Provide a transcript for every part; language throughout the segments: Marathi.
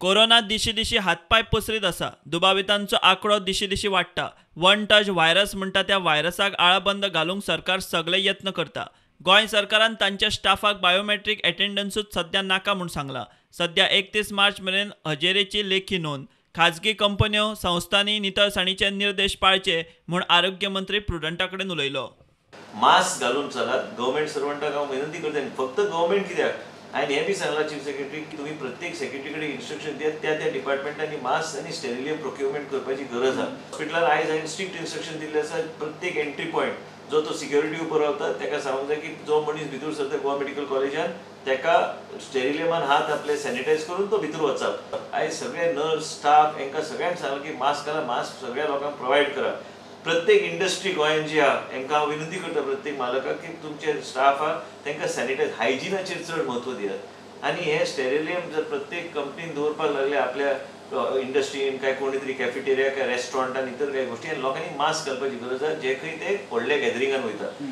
कोरोना दिशी दिशी हातपाय पसरीत आसा. दुबावितांचो आंकडो दिशी दिशी वाडटा. वन टच व्हायरस म्हणटा त्या व्हायरसाक आळाबंद घालूंक सरकार सगळे यत्न करता. गोंय सरकारान तांच्या स्टाफाक बायोमेट्रीक एटेंडन्सूच सध्या नाका म्हूण सांगला. सध्या 31 मार्च मेरेन हजेरेची लेखी नोंद. खाजगी कंपन्यो संस्थांनी नितळसाणीचे निर्देश पाळचे म्हूण आरोग्य मंत्री प्रुडंटा कडेन उलयलो. मास्क घालून चलात. गव्हर्नमेंट सर्वंटाक हांव विनंती करता, फक्त गव्हर्नमेंट कित्याक हांवें हें बी सांगलां चीफ सेक्रेटरी की तुमी प्रत्येक सेक्रेटरी कडेन इन्स्ट्रक्शन दियात त्या डिपार्टमेंटांनी मास्क आनी स्टेरिलियम प्रोक्युरमेंट करपाची गरज आसा. हॉस्पिटलान आयज हांवें स्ट्रिक्ट इन्स्ट्रक्शन दिल्ले आसा. प्रत्येक एंट्री पॉयंट जो तो सिक्युरिटी उबो रावता ताका सांगूंक जाय की जो मनीस भितर सरता गोवा मेडिकल कॉलेजान ताका स्टेरिलियमान हात आपले सॅनिटायज करून तो भितर वचप. आयज सगळे नर्स स्टाफ हांकां सगळ्यांक सांगलां की मास्क घाला, मास्क सगळ्या लोकांक प्रोवायड करा. प्रत्येक इंडस्ट्री गोंयांत जी आहा हांकां हांव विनंती करता प्रत्येक मालकाक की तुमचे स्टाफ आहा तांकां सॅनिटायज हायजिनाचेर चड म्हत्व दियात. आनी हे स्टेरिलियम जर प्रत्येक कंपनीन दवरपाक लागले आपल्या इंडस्ट्रीन काय कोणी तरी कॅफेटेरिया काय रेस्टॉरंटान इतर काय गोष्टी लोकांनी मास्क घालपाची गरज आसा जे खंय ते व्हडल्या गॅदरिंगान वयतात.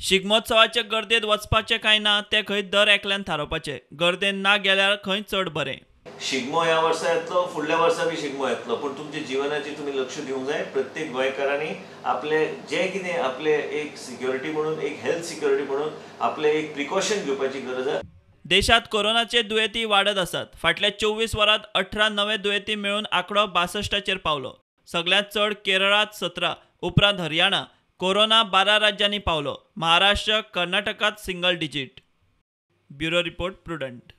शिगमोत्सवाचे गर्देत वचपाचें काय ना तें खंय दर एकल्यान थारोवपाचें. गर्देन ना गेल्यार खंय चड बरें. शिगमो ह्या वर्सा येतलो, फुडल्या वर्सा बी शिगमो येतलो, पूण तुमच्या जिवनाचेर तुमी लक्ष दिवंक जाय. प्रत्येक गोंयकारांनी आपले जे कितें आपले एक सिक्युरिटी म्हणून एक हेल्थ सिक्युरिटी म्हणून आपले एक प्रिकॉशन घेवपाची गरज आसा. देशात कोरोनाचे दुयेंती वाडत आसात. फाटल्या 24 वरांत 18 नवे दुयेंती मेळून आंकडो 62चेर पावलो. सगळ्यांत चड केरळात 17, उपरांत हरियाणा. कोरोना 12 राज्यांनी पावलो. महाराष्ट्र, कर्नाटकात single digit. Bureau report, prudent.